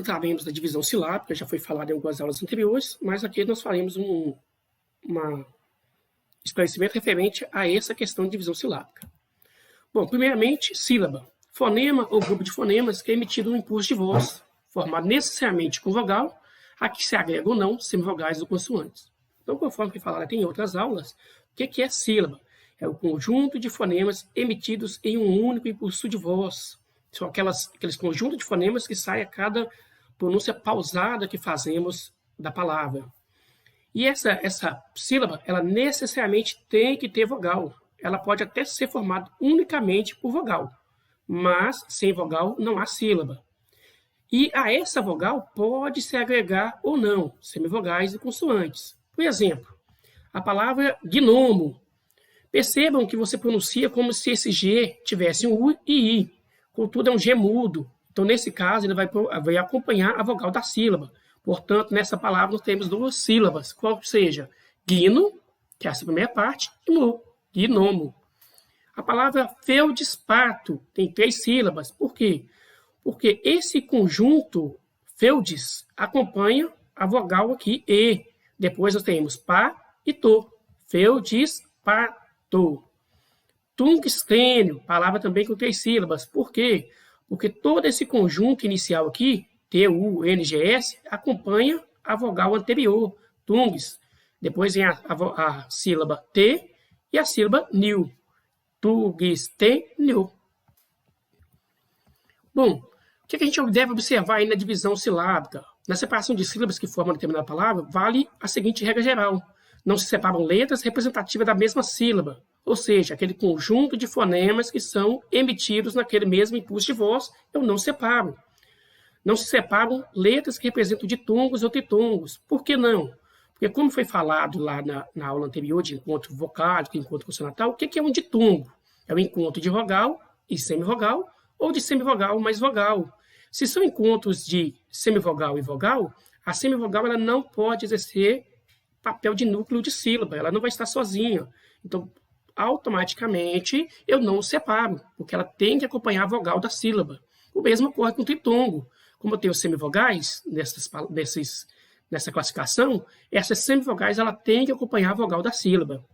entraremos na divisão silábica, já foi falado em algumas aulas anteriores, mas aqui nós faremos um esclarecimento referente a essa questão de divisão silábica. Bom, primeiramente, sílaba. Fonema ou grupo de fonemas que é emitido no impulso de voz, formado necessariamente com vogal, a que se agrega ou não semivogais ou consoantes. Então, conforme foi falado em outras aulas, o que é sílaba? É o conjunto de fonemas emitidos em um único impulso de voz. São aqueles conjuntos de fonemas que saem a cada pronúncia pausada que fazemos da palavra. E essa sílaba, ela necessariamente tem que ter vogal. Ela pode até ser formada unicamente por vogal, mas sem vogal não há sílaba. E a essa vogal pode se agregar ou não semivogais e consoantes. Por exemplo, a palavra gnomo. Percebam que você pronuncia como se esse G tivesse um U e I. Contudo, é um G mudo. Então, nesse caso, ele vai acompanhar a vogal da sílaba. Portanto, nessa palavra, nós temos duas sílabas, qual seja gno, que é essa primeira parte, e mo, gnomo. A palavra feldespato tem 3 sílabas. Por quê? Porque esse conjunto feldes acompanha a vogal aqui E. Depois nós temos pá e to. Feldespato. Tungstênio, palavra também com 3 sílabas. Por quê? Porque todo esse conjunto inicial aqui, T-U-N-G-S, acompanha a vogal anterior, tungs. Depois vem a sílaba T e a sílaba nil. Tungstênio. Bom, o que a gente deve observar aí na divisão silábica? Na separação de sílabas que formam determinada palavra, vale a seguinte regra geral. Não se separam letras representativas da mesma sílaba, ou seja, aquele conjunto de fonemas que são emitidos naquele mesmo impulso de voz, eu não separo. Não se separam letras que representam ditongos ou tritongos. Por que não? Porque como foi falado lá na aula anterior de encontro vocálico e encontro consonantal, o que é um ditongo? É o encontro de vogal e semivogal, ou de semivogal mais vogal. Se são encontros de semivogal e vogal, a semivogal ela não pode exercer papel de núcleo de sílaba, ela não vai estar sozinha. Então, automaticamente, eu não separo, porque ela tem que acompanhar a vogal da sílaba. O mesmo ocorre com o tritongo. Como eu tenho semivogais nessa classificação, essas semivogais ela tem que acompanhar a vogal da sílaba.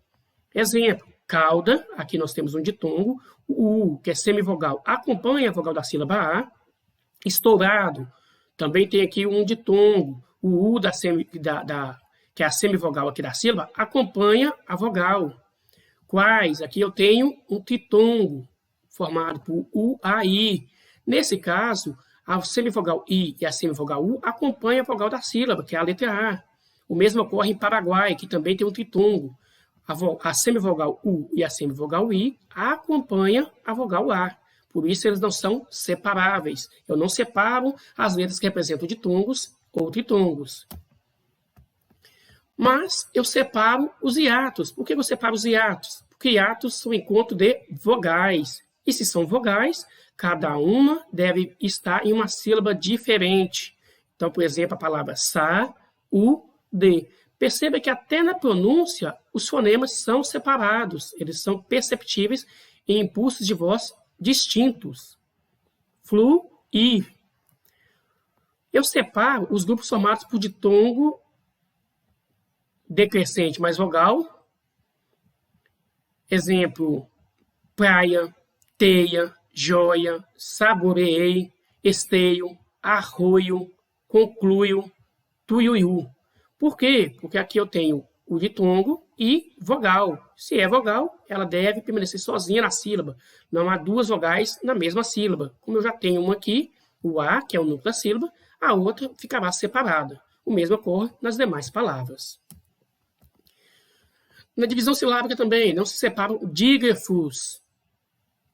Exemplo, cauda, aqui nós temos um ditongo, o U, que é semivogal, acompanha a vogal da sílaba A. Estourado, também tem aqui um ditongo, o U que é a semivogal aqui da sílaba, acompanha a vogal. Quais? Aqui eu tenho um tritongo, formado por U, A, I. Nesse caso, a semivogal I e a semivogal U acompanham a vogal da sílaba, que é a letra A. O mesmo ocorre em Paraguai, que também tem um tritongo. A semivogal U e a semivogal I acompanham a vogal A. Por isso, eles não são separáveis. Eu não separo as letras que representam ditongos ou tritongos. Mas eu separo os hiatos. Por que eu separo os hiatos? Porque hiatos são encontro de vogais. E se são vogais, cada uma deve estar em uma sílaba diferente. Então, por exemplo, a palavra sa, u, de. Perceba que até na pronúncia, os fonemas são separados. Eles são perceptíveis em impulsos de voz distintos. Flu, i. Eu separo os grupos formados por ditongo decrescente mais vogal. Exemplo, praia, teia, joia, saboreei, esteio, arroio, concluio, tuiuiu. Por quê? Porque aqui eu tenho o ditongo e vogal. Se é vogal, ela deve permanecer sozinha na sílaba. Não há duas vogais na mesma sílaba. Como eu já tenho uma aqui, o A, que é o núcleo da sílaba, a outra ficará separada. O mesmo ocorre nas demais palavras. Na divisão silábica também, não se separam dígrafos,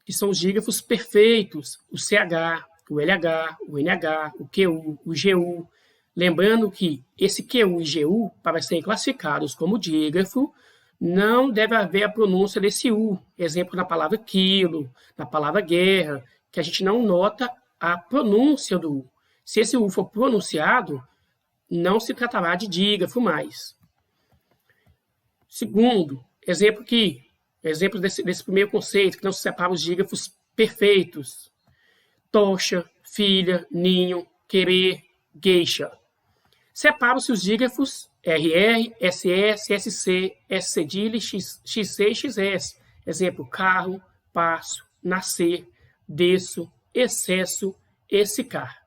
que são os dígrafos perfeitos, o CH, o LH, o NH, o QU, o GU. Lembrando que esse QU e GU, para serem classificados como dígrafo, não deve haver a pronúncia desse U. Exemplo na palavra quilo, na palavra guerra, que a gente não nota a pronúncia do U. Se esse U for pronunciado, não se tratará de dígrafo mais. Segundo, exemplo desse primeiro conceito, que não se separa os dígrafos perfeitos. Tocha, filha, ninho, querer, geisha. Separam-se os dígrafos RR, SS, SC, S cedilha, XC e XS. Exemplo, carro, passo, nascer, desço, excesso, exsicar.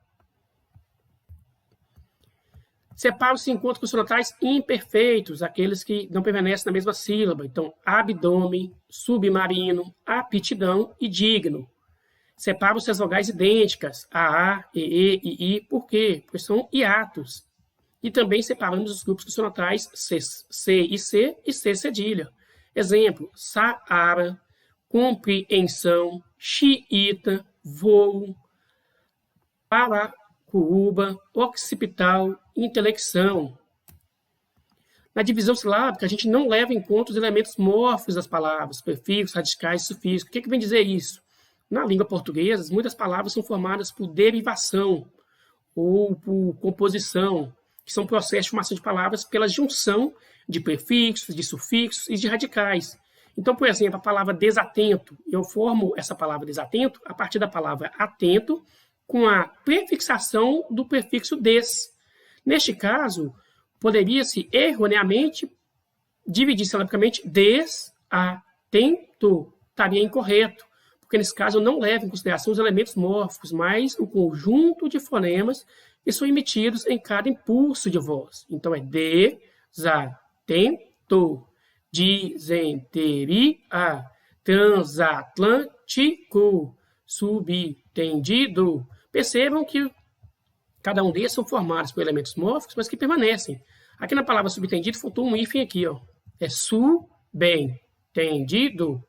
Separam-se encontros consonantais imperfeitos, aqueles que não permanecem na mesma sílaba. Então, abdômen, submarino, aptidão e digno. Separam-se as vogais idênticas, a, e, I. Por quê? Porque são hiatos. E também separamos os grupos consonantais C e C cedilha. Exemplo, saara, compreensão, xiita, voo, paracuba, occipital, intelecção. Na divisão silábica, a gente não leva em conta os elementos mórficos das palavras, prefixos, radicais e sufixos. O que vem dizer isso? Na língua portuguesa, muitas palavras são formadas por derivação ou por composição, que são processos de formação de palavras pela junção de prefixos, de sufixos e de radicais. Então, por exemplo, a palavra desatento, eu formo essa palavra desatento a partir da palavra atento com a prefixação do prefixo des. Neste caso, poderia-se erroneamente dividir silabicamente desatento. Estaria incorreto, porque nesse caso eu não levo em consideração os elementos mórficos, mas o conjunto de fonemas que são emitidos em cada impulso de voz. Então é desatento, dizenteria, transatlântico, subtendido. Percebam que cada um desses são formados por elementos mórficos, mas que permanecem. Aqui na palavra subtendido faltou um hífen aqui, ó. É subentendido.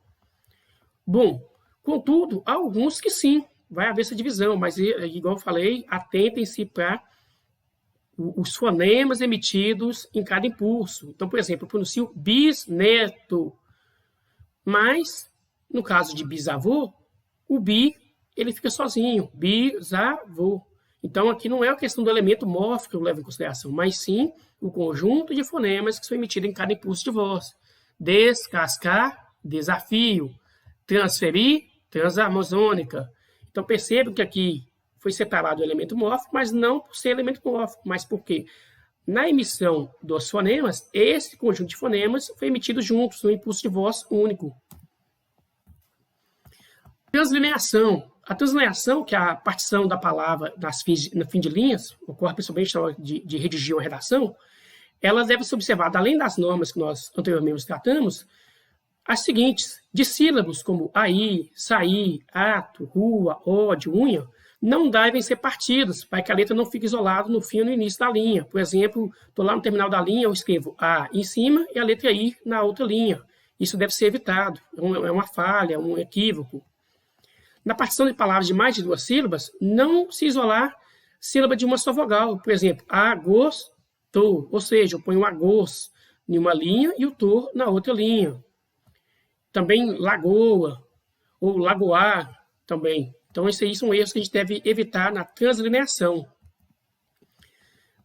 Bom, contudo, há alguns que sim, vai haver essa divisão, mas, igual eu falei, atentem-se para os fonemas emitidos em cada impulso. Então, por exemplo, eu pronuncio bisneto, mas, no caso de bisavô, o bi, ele fica sozinho, bisavô. Então, aqui não é a questão do elemento mórfico que eu levo em consideração, mas sim o conjunto de fonemas que são emitidos em cada impulso de voz. Descascar, desafio. Transferir, transamazônica. Então, percebam que aqui foi separado o elemento mórfico, mas não por ser elemento mórfico, mas porque na emissão dos fonemas, esse conjunto de fonemas foi emitido juntos, num impulso de voz único. Translineação. A translineação, que é a partição da palavra no fim de linhas, ocorre principalmente na hora de redigir uma redação, ela deve ser observada, além das normas que nós anteriormente tratamos, as seguintes: de sílabos como aí, sair, ato, rua, ódio, unha, não devem ser partidos, para que a letra não fique isolada no fim e no início da linha. Por exemplo, estou lá no terminal da linha, eu escrevo A em cima e a letra I na outra linha. Isso deve ser evitado, é uma falha, um equívoco. Na partição de palavras de mais de duas sílabas, não se isolar sílaba de uma só vogal. Por exemplo, agostou, ou seja, eu ponho um agos em uma linha e o to na outra linha. Também lagoa, ou lagoar também. Então, esses aí são erros que a gente deve evitar na translineação.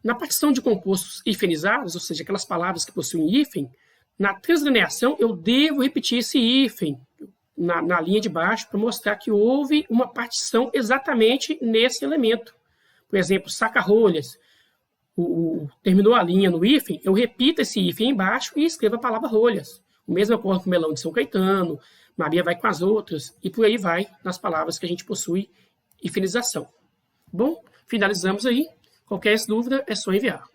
Na partição de compostos hifenizados, ou seja, aquelas palavras que possuem hífen, na translineação eu devo repetir esse hífen na linha de baixo para mostrar que houve uma partição exatamente nesse elemento. Por exemplo, saca-rolhas. Terminou a linha no hífen, eu repito esse hífen embaixo e escrevo a palavra rolhas. O mesmo ocorre com o melão de São Caetano, Maria vai com as outras, e por aí vai nas palavras que a gente possui hifenização. Bom, finalizamos aí. Qualquer dúvida é só enviar.